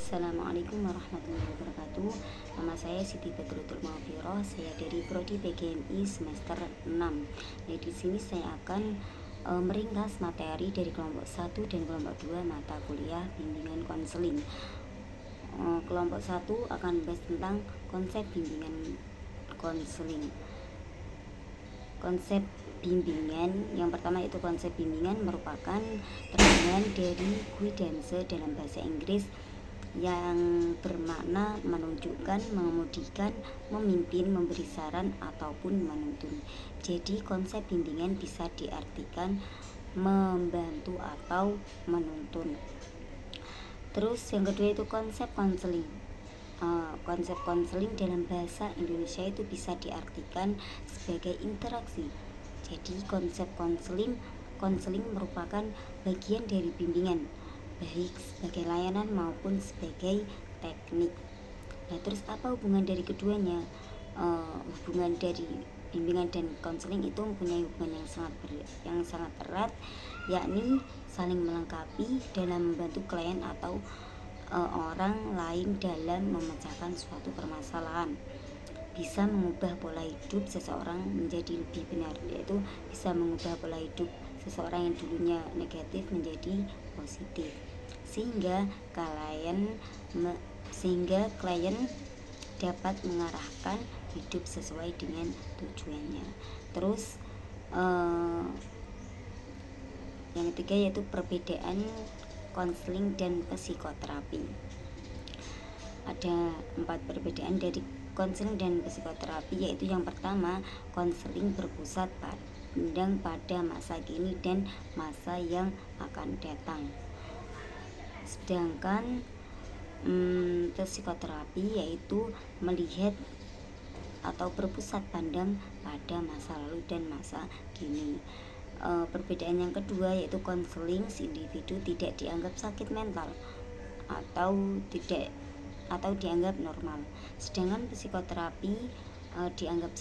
Assalamualaikum warahmatullahi wabarakatuh. Nama saya Siti Badrutul Maghfirah. Saya dari Prodi PGMI semester 6. Nah, di sini saya akan meringkas materi dari kelompok 1 dan kelompok 2 mata kuliah bimbingan konseling. Kelompok 1 akan membahas tentang konsep bimbingan konseling. Konsep bimbingan yang pertama itu konsep bimbingan merupakan terjemahan dari guidance dalam bahasa Inggris yang bermakna menunjukkan, mengemudikan, memimpin, memberi saran ataupun menuntun. Jadi konsep bimbingan bisa diartikan membantu atau menuntun. Terus yang kedua itu konsep konseling. Konsep konseling dalam bahasa Indonesia itu bisa diartikan sebagai interaksi. Jadi konsep konseling merupakan bagian dari bimbingan, baik sebagai layanan maupun sebagai teknik. Nah, terus apa hubungan dari keduanya? Hubungan dari bimbingan dan konseling itu mempunyai hubungan yang sangat erat, yakni saling melengkapi dalam membantu klien atau orang lain dalam memecahkan suatu permasalahan. Bisa mengubah pola hidup seseorang menjadi lebih benar, yaitu bisa mengubah pola hidup seseorang yang dulunya negatif menjadi positif, sehingga klien dapat mengarahkan hidup sesuai dengan tujuannya. Terus yang ketiga yaitu perbedaan konseling dan psikoterapi. Ada 4 perbedaan dari konseling dan psikoterapi, yaitu yang pertama, konseling berpusat pada masa kini dan masa yang akan datang. Sedangkan psikoterapi yaitu melihat atau berpusat pandang pada masa lalu dan masa kini. Perbedaan yang kedua yaitu konseling si individu tidak dianggap sakit mental atau dianggap normal. Sedangkan psikoterapi dianggap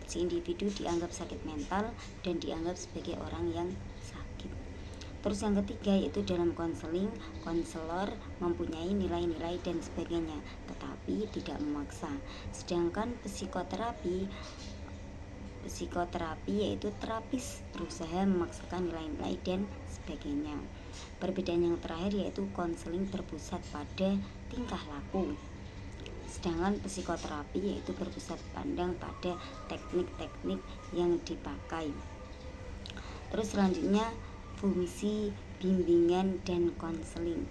si individu dianggap sakit mental dan dianggap sebagai orang yang sakit. Terus yang ketiga yaitu dalam konseling, konselor mempunyai nilai-nilai dan sebagainya, tetapi tidak memaksa. Sedangkan psikoterapi yaitu terapis berusaha memaksakan nilai-nilai dan sebagainya. Perbedaan yang terakhir yaitu konseling berpusat pada tingkah laku, sedangkan psikoterapi yaitu berpusat pandang pada teknik-teknik yang dipakai. Terus selanjutnya fungsi bimbingan dan konseling.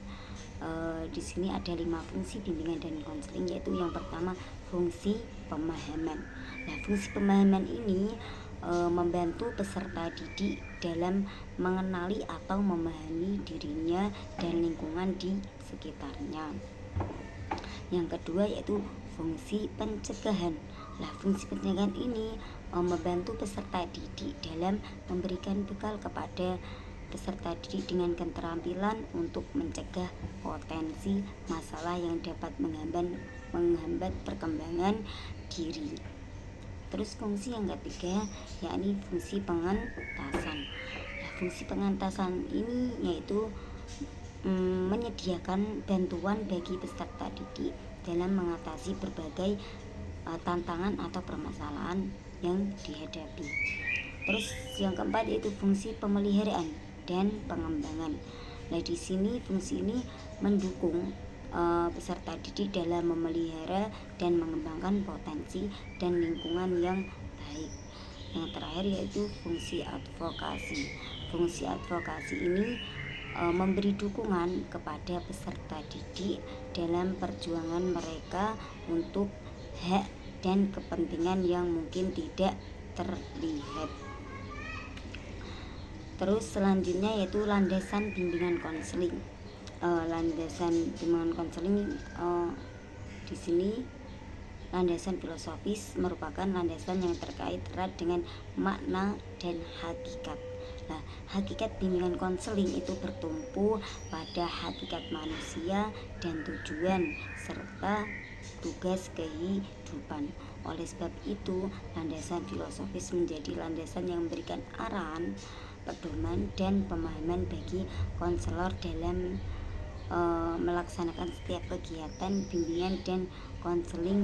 Di sini ada 5 fungsi bimbingan dan konseling, yaitu yang pertama fungsi pemahaman. Nah, fungsi pemahaman ini membantu peserta didik dalam mengenali atau memahami dirinya dan lingkungan di sekitarnya. Yang kedua yaitu fungsi pencegahan. Nah, fungsi pencegahan ini membantu peserta didik dalam memberikan bekal kepada peserta didik dengan keterampilan untuk mencegah potensi masalah yang dapat menghambat perkembangan diri. Terus fungsi yang ketiga yakni fungsi pengentasan. Nah, fungsi pengentasan ini yaitu menyediakan bantuan bagi peserta didik dalam mengatasi berbagai tantangan atau permasalahan yang dihadapi. Terus yang keempat yaitu fungsi pemeliharaan dan pengembangan. Nah, di sini fungsi ini mendukung peserta didik dalam memelihara dan mengembangkan potensi dan lingkungan yang baik. Yang terakhir yaitu fungsi advokasi. Fungsi advokasi ini memberi dukungan kepada peserta didik dalam perjuangan mereka untuk hak dan kepentingan yang mungkin tidak terlihat. Terus selanjutnya yaitu landasan bimbingan konseling. Landasan bimbingan konseling di sini landasan filosofis merupakan landasan yang terkait erat dengan makna dan hakikat. Nah, hakikat bimbingan konseling itu bertumpu pada hakikat manusia dan tujuan serta tugas kehidupan. Oleh sebab itu, landasan filosofis menjadi landasan yang memberikan arahan, pedoman dan pemahaman bagi konselor dalam melaksanakan setiap kegiatan bimbingan dan konseling